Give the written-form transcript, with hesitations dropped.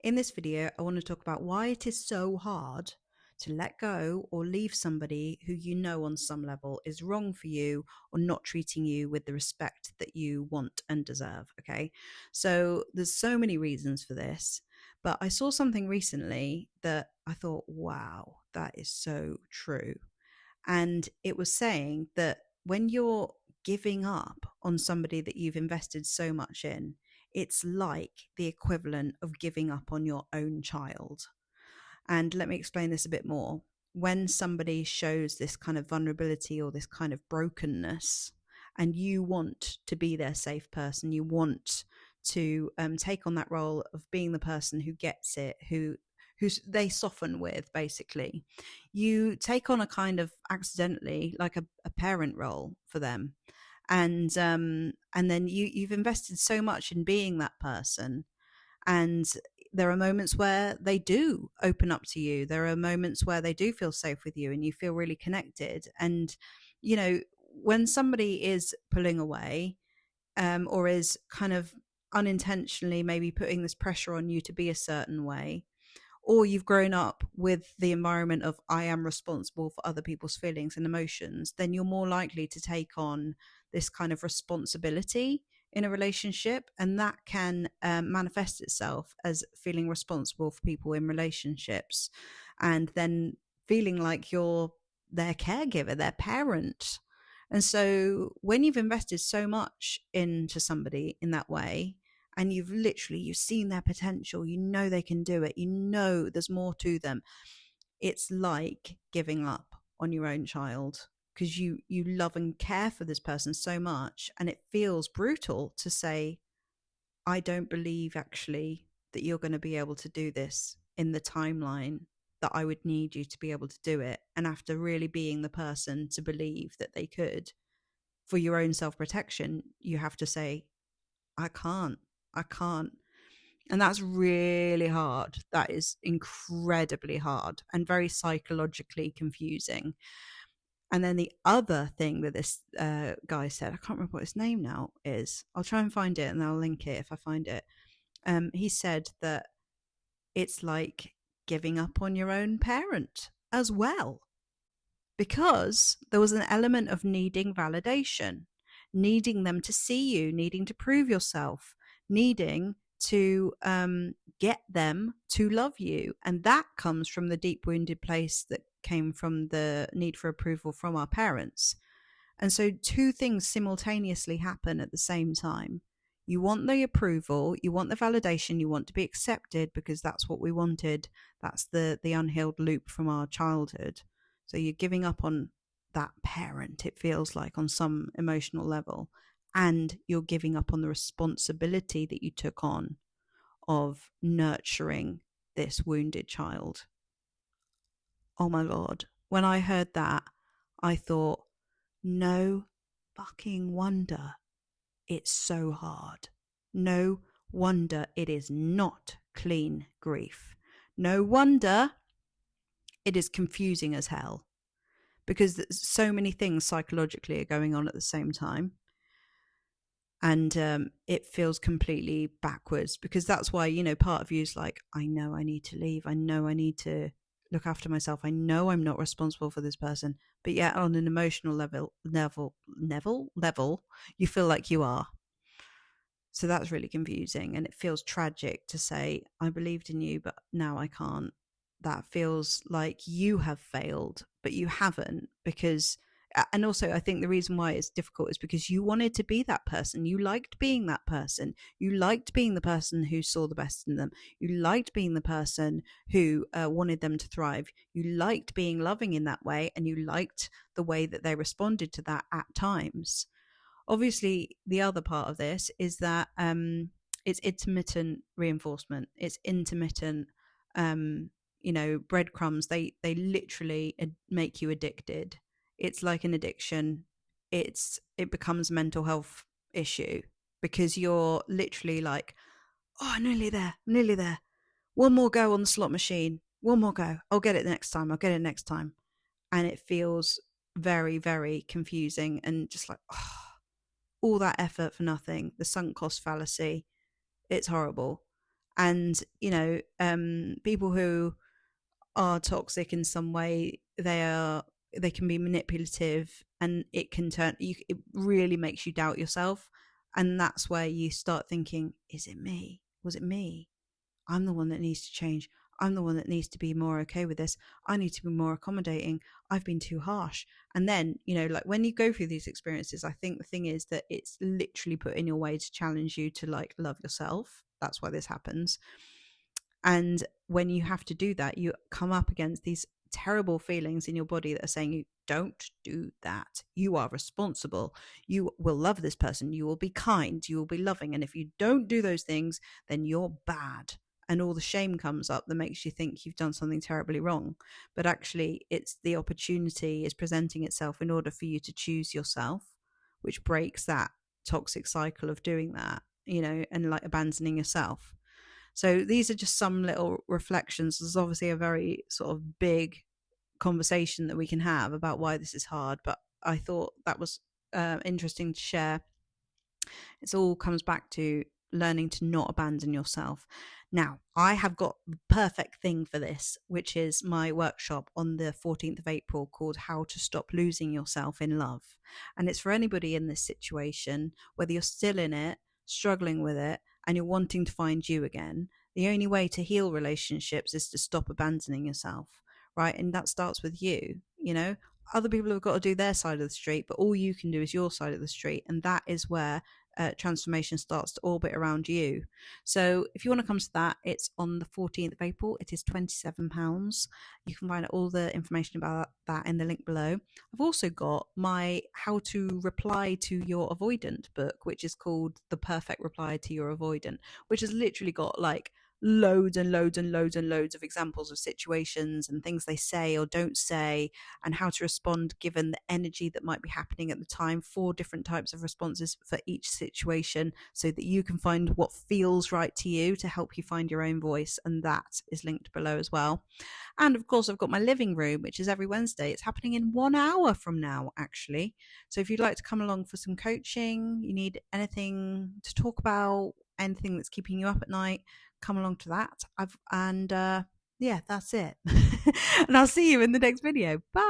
In this video, I want to talk about why it is so hard to let go or leave somebody who you know on some level is wrong for you or not treating you with the respect that you want and deserve. Okay. So there's so many reasons for this, but I saw something recently that I thought, wow, that is so true. And it was saying that when you're giving up on somebody that you've invested so much in, it's like the equivalent of giving up on your own child. And let me explain this a bit more. When somebody shows this kind of vulnerability or this kind of brokenness, and you want to be their safe person, you want to take on that role of being the person who gets it, who they soften with, basically, you take on a kind of accidentally like a parent role for them, and then you've invested so much in being that person, and there are moments where they do open up to you. There are moments where they do feel safe with you and you feel really connected. And, you know, when somebody is pulling away, or is kind of unintentionally maybe putting this pressure on you to be a certain way, or you've grown up with the environment of I am responsible for other people's feelings and emotions, then you're more likely to take on this kind of responsibility in a relationship. And that can manifest itself as feeling responsible for people in relationships, and then feeling like you're their caregiver, their parent. And so when you've invested so much into somebody in that way, and you've seen their potential, you know they can do it, you know there's more to them, it's like giving up on your own child, because you love and care for this person so much, and it feels brutal to say, I don't believe actually that you're going to be able to do this in the timeline that I would need you to be able to do it. And after really being the person to believe that they could, for your own self-protection, you have to say, I can't. I can't. And that's really hard. That is incredibly hard and very psychologically confusing. And then the other thing that this guy said, I can't remember what his name now is. I'll try and find it and I'll link it if I find it. He said that it's like giving up on your own parent as well, because there was an element of needing validation, needing them to see you, needing to prove yourself, needing to get them to love you. And that comes from the deep wounded place that came from the need for approval from our parents. And so two things simultaneously happen at the same time. You want the approval, you want the validation, you want to be accepted because that's what we wanted. That's the unhealed loop from our childhood. So you're giving up on that parent, it feels like, on some emotional level. And you're giving up on the responsibility that you took on of nurturing this wounded child. Oh my God. When I heard that, I thought, no fucking wonder it's so hard. No wonder it is not clean grief. No wonder it is confusing as hell, because so many things psychologically are going on at the same time. And it feels completely backwards, because that's why, part of you is like, I know I need to leave. I know I need to look after myself. I know I'm not responsible for this person. But yet on an emotional level, you feel like you are. So that's really confusing, and it feels tragic to say, I believed in you, but now I can't. That feels like you have failed, but you haven't, because, and also I think the reason why it's difficult is because you wanted to be that person. You liked being that person. You liked being the person who saw the best in them. You liked being the person who wanted them to thrive. You liked being loving in that way, and you liked the way that they responded to that at times. Obviously, the other part of this is that it's intermittent reinforcement. It's intermittent, breadcrumbs. They literally make you addicted. It's like an addiction. It becomes a mental health issue, because you're literally like, oh, I'm nearly there, I'm nearly there. One more go on the slot machine. One more go. I'll get it next time. I'll get it next time. And it feels very, very confusing, and just like, oh, all that effort for nothing. The sunk cost fallacy. It's horrible. And, people who are toxic in some way, they can be manipulative, and it really makes you doubt yourself. And that's where you start thinking, is it me? Was it me? I'm the one that needs to change. I'm the one that needs to be more okay with this. I need to be more accommodating. I've been too harsh. And then, like when you go through these experiences, I think the thing is that it's literally put in your way to challenge you to like love yourself. That's why this happens. And when you have to do that, you come up against these terrible feelings in your body that are saying you don't do that. You are responsible. You will love this person. You will be kind. You will be loving. And if you don't do those things, then you're bad. And all the shame comes up that makes you think you've done something terribly wrong. But actually, it's the opportunity is presenting itself in order for you to choose yourself, which breaks that toxic cycle of doing that, and like abandoning yourself. So these are just some little reflections. There's obviously a very sort of big conversation that we can have about why this is hard, but I thought that was interesting to share. It all comes back to learning to not abandon yourself. Now, I have got the perfect thing for this, which is my workshop on the 14th of April called How to Stop Losing Yourself in Love. And it's for anybody in this situation, whether you're still in it, struggling with it, and you're wanting to find you again. The only way to heal relationships is to stop abandoning yourself, right? And that starts with you, Other people have got to do their side of the street, but all you can do is your side of the street. And that is where transformation starts to orbit around you. So if you want to come to that, it's on the 14th of April. It is £27. You can find all the information about that in the link below. I've also got my How to Reply to Your Avoidant book, which is called The Perfect Reply to Your Avoidant, which has literally got like loads and loads and loads and loads of examples of situations and things they say or don't say, and how to respond given the energy that might be happening at the time. 4 different types of responses for each situation, so that you can find what feels right to you to help you find your own voice. And that is linked below as well. And of course, I've got my living room, which is every Wednesday. It's happening in 1 hour from now, actually. So if you'd like to come along for some coaching, you need anything to talk about, anything that's keeping you up at night, come along to that. Yeah, that's it. And I'll see you in the next video. Bye.